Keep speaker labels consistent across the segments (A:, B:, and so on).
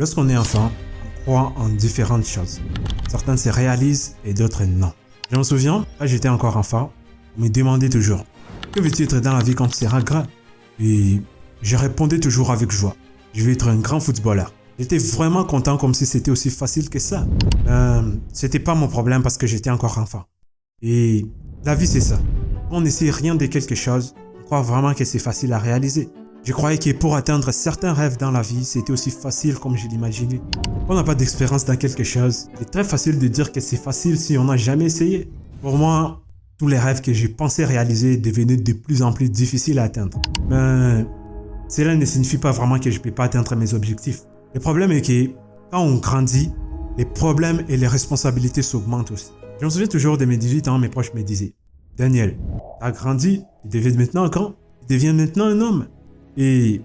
A: Lorsqu'on est enfant, on croit en différentes choses. Certaines se réalisent et d'autres non. Je me souviens, quand j'étais encore enfant, on me demandait toujours « Que veux-tu être dans la vie quand tu seras grand ?» Et je répondais toujours avec joie « Je veux être un grand footballeur ». J'étais vraiment content comme si c'était aussi facile que ça. C'était pas mon problème parce que j'étais encore enfant. Et la vie c'est ça. On n'essaie rien de quelque chose, on croit vraiment que c'est facile à réaliser. Je croyais que pour atteindre certains rêves dans la vie, c'était aussi facile comme je l'imaginais. On n'a pas d'expérience dans quelque chose. C'est très facile de dire que c'est facile si on n'a jamais essayé. Pour moi, tous les rêves que j'ai pensé réaliser devenaient de plus en plus difficiles à atteindre. Mais cela ne signifie pas vraiment que je ne peux pas atteindre mes objectifs. Le problème est que quand on grandit, les problèmes et les responsabilités s'augmentent aussi. Je me souviens toujours de mes 18 ans, mes proches me disaient « Daniel, tu as grandi, tu deviens maintenant grand, tu deviens maintenant un homme. » Et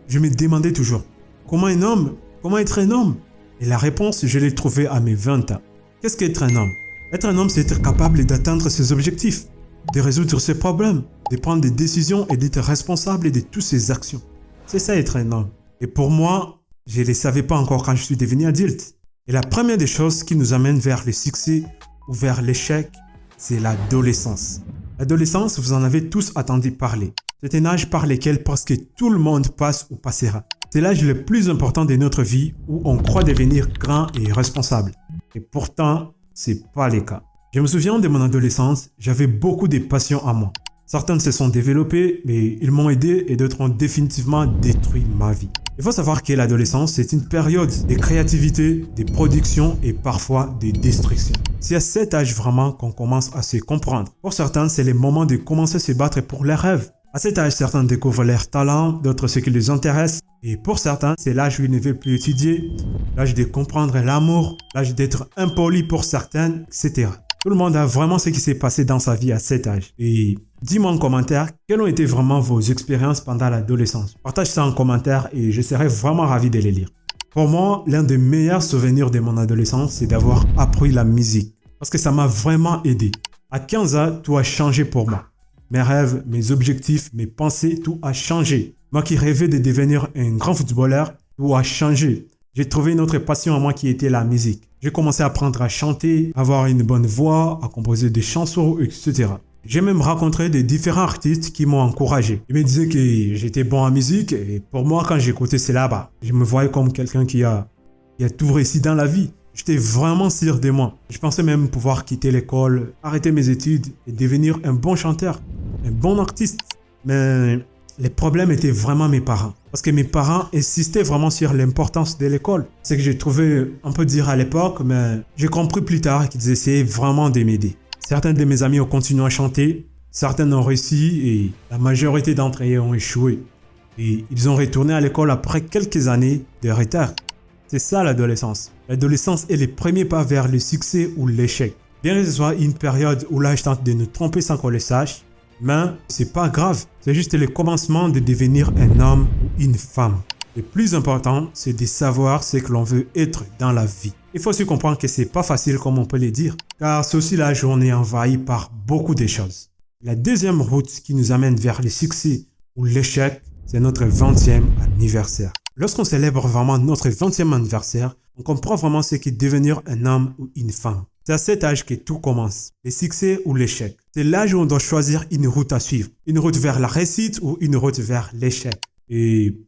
A: je me demandais toujours, comment un homme? Comment être un homme? Et la réponse, je l'ai trouvée à mes 20 ans. Qu'est-ce qu'être un homme? Être un homme, c'est être capable d'atteindre ses objectifs, de résoudre ses problèmes, de prendre des décisions et d'être responsable de toutes ses actions. C'est ça être un homme. Et pour moi, je ne le savais pas encore quand je suis devenu adulte. Et la première des choses qui nous amène vers le succès ou vers l'échec, c'est l'adolescence. L'adolescence, vous en avez tous entendu parler. C'est un âge par lequel presque tout le monde passe ou passera. C'est l'âge le plus important de notre vie où on croit devenir grand et responsable. Et pourtant, c'est pas le cas. Je me souviens de mon adolescence, j'avais beaucoup de passions en moi. Certaines se sont développées, mais ils m'ont aidé et d'autres ont définitivement détruit ma vie. Il faut savoir que l'adolescence, c'est une période de créativité, de production et parfois de destruction. C'est à cet âge vraiment qu'on commence à se comprendre. Pour certains, c'est le moment de commencer à se battre pour leurs rêves. À cet âge, certains découvrent leurs talents, d'autres ce qui les intéresse. Et pour certains, c'est l'âge où ils ne veulent plus étudier, l'âge de comprendre l'amour, l'âge d'être impoli pour certains, etc. Tout le monde a vraiment ce qui s'est passé dans sa vie à cet âge. Et dis-moi en commentaire, quelles ont été vraiment vos expériences pendant l'adolescence? Partage ça en commentaire et je serai vraiment ravi de les lire. Pour moi, l'un des meilleurs souvenirs de mon adolescence, c'est d'avoir appris la musique. Parce que ça m'a vraiment aidé. À 15 ans, tout a changé pour moi. Mes rêves, mes objectifs, mes pensées, tout a changé. Moi qui rêvais de devenir un grand footballeur, tout a changé. J'ai trouvé une autre passion à moi qui était la musique. J'ai commencé à apprendre à chanter, à avoir une bonne voix, à composer des chansons, etc. J'ai même rencontré des différents artistes qui m'ont encouragé. Ils me disaient que j'étais bon en musique et pour moi, quand j'écoutais cela, je me voyais comme quelqu'un qui a tout réussi dans la vie. J'étais vraiment sûr de moi. Je pensais même pouvoir quitter l'école, arrêter mes études et devenir un bon chanteur, un bon artiste. Mais les problèmes étaient vraiment mes parents. Parce que mes parents insistaient vraiment sur l'importance de l'école. C'est que j'ai trouvé un peu dire à l'époque, mais j'ai compris plus tard qu'ils essayaient vraiment de m'aider. Certains de mes amis ont continué à chanter, certains ont réussi et la majorité d'entre eux ont échoué. Et ils ont retourné à l'école après quelques années de retard. C'est ça l'adolescence. L'adolescence est le premier pas vers le succès ou l'échec. Bien que ce soit une période où l'âge tente de nous tromper sans qu'on le sache, mais c'est pas grave. C'est juste le commencement de devenir un homme ou une femme. Le plus important, c'est de savoir ce que l'on veut être dans la vie. Il faut aussi comprendre que c'est pas facile comme on peut le dire, car c'est aussi l'âge où on est envahi par beaucoup de choses. La deuxième route qui nous amène vers le succès ou l'échec, c'est notre 20e anniversaire. Lorsqu'on célèbre vraiment notre 20e anniversaire, on comprend vraiment ce qu'est devenir un homme ou une femme. C'est à cet âge que tout commence, le succès ou l'échec. C'est l'âge où on doit choisir une route à suivre, une route vers la réussite ou une route vers l'échec. Et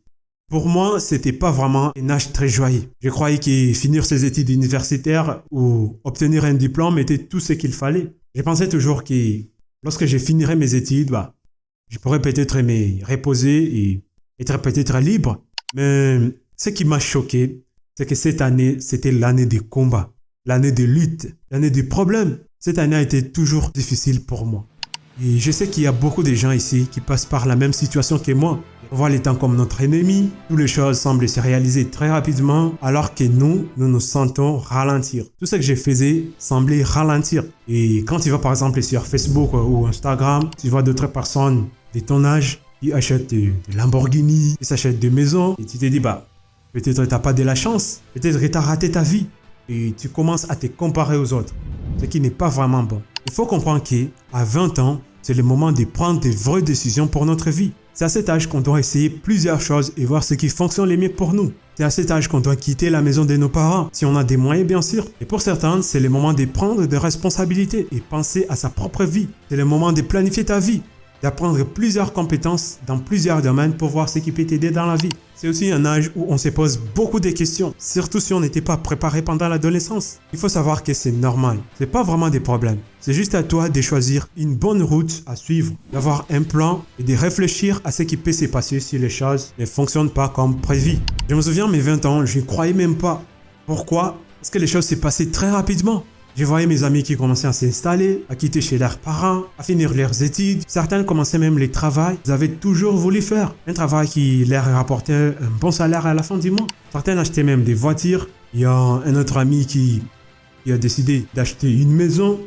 A: pour moi, c'était pas vraiment un âge très joyeux. Je croyais que finir ses études universitaires ou obtenir un diplôme était tout ce qu'il fallait. Je pensais toujours que lorsque je finirais mes études, je pourrais peut-être me reposer et être peut-être libre. Mais ce qui m'a choqué, c'est que cette année, c'était l'année des combats, l'année de lutte, l'année des problèmes. Cette année a été toujours difficile pour moi. Et je sais qu'il y a beaucoup de gens ici qui passent par la même situation que moi. On voit les temps comme notre ennemi, toutes les choses semblent se réaliser très rapidement, alors que nous nous sentons ralentir. Tout ce que je faisais semblait ralentir. Et quand tu vas par exemple sur Facebook ou Instagram, tu vois d'autres personnes de ton âge qui achètent des Lamborghini, qui s'achètent des maisons, et tu te dis, peut-être tu n'as pas de la chance, peut-être que tu as raté ta vie. Et tu commences à te comparer aux autres, ce qui n'est pas vraiment bon. Il faut comprendre qu'à 20 ans, c'est le moment de prendre des vraies décisions pour notre vie. C'est à cet âge qu'on doit essayer plusieurs choses et voir ce qui fonctionne le mieux pour nous. C'est à cet âge qu'on doit quitter la maison de nos parents, si on a des moyens bien sûr. Et pour certains, c'est le moment de prendre des responsabilités et penser à sa propre vie. C'est le moment de planifier ta vie, d'apprendre plusieurs compétences dans plusieurs domaines pour voir ce qui peut t'aider dans la vie. C'est aussi un âge où on se pose beaucoup de questions, surtout si on n'était pas préparé pendant l'adolescence. Il faut savoir que c'est normal, c'est pas vraiment des problèmes. C'est juste à toi de choisir une bonne route à suivre, d'avoir un plan et de réfléchir à ce qui peut se passer si les choses ne fonctionnent pas comme prévu. Je me souviens, mes 20 ans, je ne croyais même pas. Pourquoi? Parce que les choses s'est passées très rapidement. Je voyais mes amis qui commençaient à s'installer, à quitter chez leurs parents, à finir leurs études. Certains commençaient même les travaux qu'ils avaient toujours voulu faire. Un travail qui leur rapportait un bon salaire à la fin du mois. Certains achetaient même des voitures. Il y a un autre ami qui a décidé d'acheter une maison.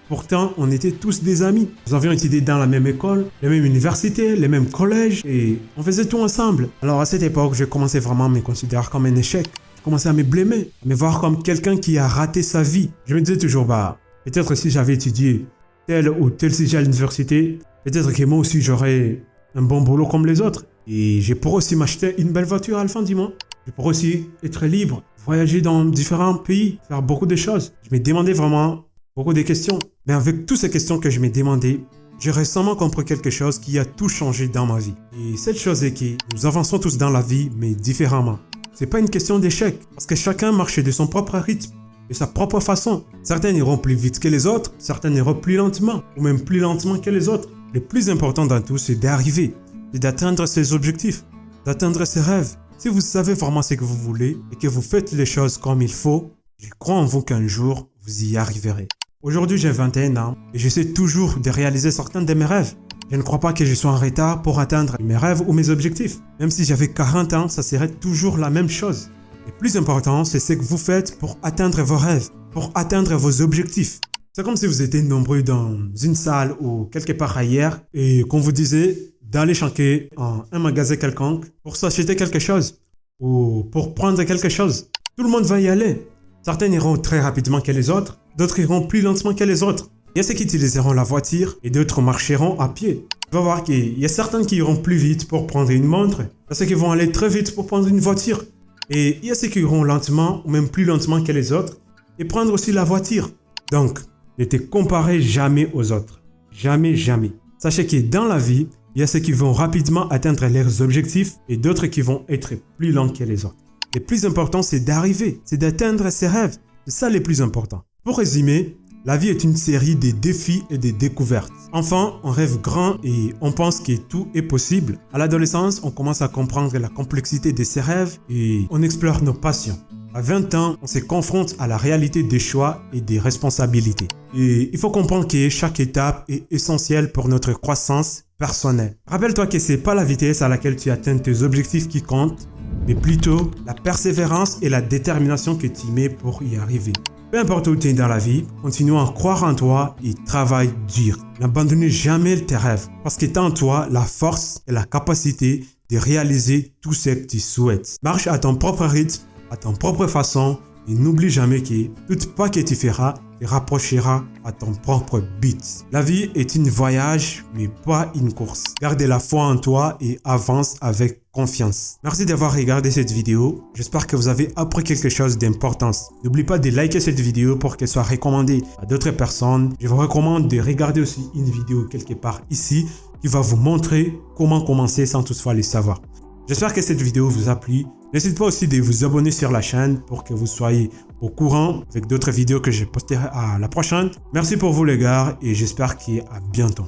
A: Pourtant, on était tous des amis. Nous avions étudié dans la même école, les mêmes universités, les mêmes collèges et on faisait tout ensemble. Alors à cette époque, je commençais vraiment à me considérer comme un échec. Je commençais à me blâmer, à me voir comme quelqu'un qui a raté sa vie. Je me disais toujours, peut-être si j'avais étudié tel ou tel sujet à l'université, peut-être que moi aussi j'aurais un bon boulot comme les autres. Et je pourrais aussi m'acheter une belle voiture à la fin du mois. Je pourrais aussi être libre, voyager dans différents pays, faire beaucoup de choses. Je me demandais vraiment beaucoup de questions. Mais avec toutes ces questions que je me demandais, j'ai récemment compris quelque chose qui a tout changé dans ma vie. Et cette chose est que nous avançons tous dans la vie, mais différemment. C'est pas une question d'échec, parce que chacun marche de son propre rythme, de sa propre façon. Certains iront plus vite que les autres, certains iront plus lentement, ou même plus lentement que les autres. Le plus important dans tout, c'est d'arriver, c'est d'atteindre ses objectifs, d'atteindre ses rêves. Si vous savez vraiment ce que vous voulez et que vous faites les choses comme il faut, je crois en vous qu'un jour, vous y arriverez. Aujourd'hui, j'ai 21 ans et j'essaie toujours de réaliser certains de mes rêves. Je ne crois pas que je sois en retard pour atteindre mes rêves ou mes objectifs. Même si j'avais 40 ans, ça serait toujours la même chose. Le plus important, c'est ce que vous faites pour atteindre vos rêves, pour atteindre vos objectifs. C'est comme si vous étiez nombreux dans une salle ou quelque part ailleurs et qu'on vous disait d'aller chanter en un magasin quelconque pour s'acheter quelque chose ou pour prendre quelque chose. Tout le monde va y aller. Certains iront très rapidement que les autres, d'autres iront plus lentement que les autres. Il y a ceux qui utiliseront la voiture et d'autres marcheront à pied. Tu vas voir qu'il y a certains qui iront plus vite pour prendre une montre. Il y a ceux qui vont aller très vite pour prendre une voiture. Et il y a ceux qui iront lentement ou même plus lentement que les autres et prendre aussi la voiture. Donc, ne te comparez jamais aux autres. Jamais, jamais. Sachez que dans la vie, il y a ceux qui vont rapidement atteindre leurs objectifs et d'autres qui vont être plus lents que les autres. Le plus important, c'est d'arriver, c'est d'atteindre ses rêves. C'est ça le plus important. Pour résumer, la vie est une série de défis et de découvertes. Enfant, on rêve grand et on pense que tout est possible. À l'adolescence, on commence à comprendre la complexité de ses rêves et on explore nos passions. À 20 ans, on se confronte à la réalité des choix et des responsabilités. Et il faut comprendre que chaque étape est essentielle pour notre croissance personnelle. Rappelle-toi que ce n'est pas la vitesse à laquelle tu atteins tes objectifs qui comptent, mais plutôt la persévérance et la détermination que tu mets pour y arriver. Peu importe où tu es dans la vie, continue à croire en toi et travaille dur. N'abandonne jamais tes rêves parce que tu as en toi la force et la capacité de réaliser tout ce que tu souhaites. Marche à ton propre rythme, à ton propre façon et n'oublie jamais que tout pas que tu feras te rapprochera à ton propre but. La vie est un voyage mais pas une course. Garde la foi en toi et avance avec confiance. Merci d'avoir regardé cette vidéo. J'espère que vous avez appris quelque chose d'importance. N'oublie pas de liker cette vidéo pour qu'elle soit recommandée à d'autres personnes. Je vous recommande de regarder aussi une vidéo quelque part ici qui va vous montrer comment commencer sans toutefois le savoir. J'espère que cette vidéo vous a plu. N'hésitez pas aussi de vous abonner sur la chaîne pour que vous soyez au courant avec d'autres vidéos que je posterai à la prochaine. Merci pour vous les gars et j'espère qu'à bientôt.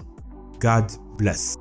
A: God bless.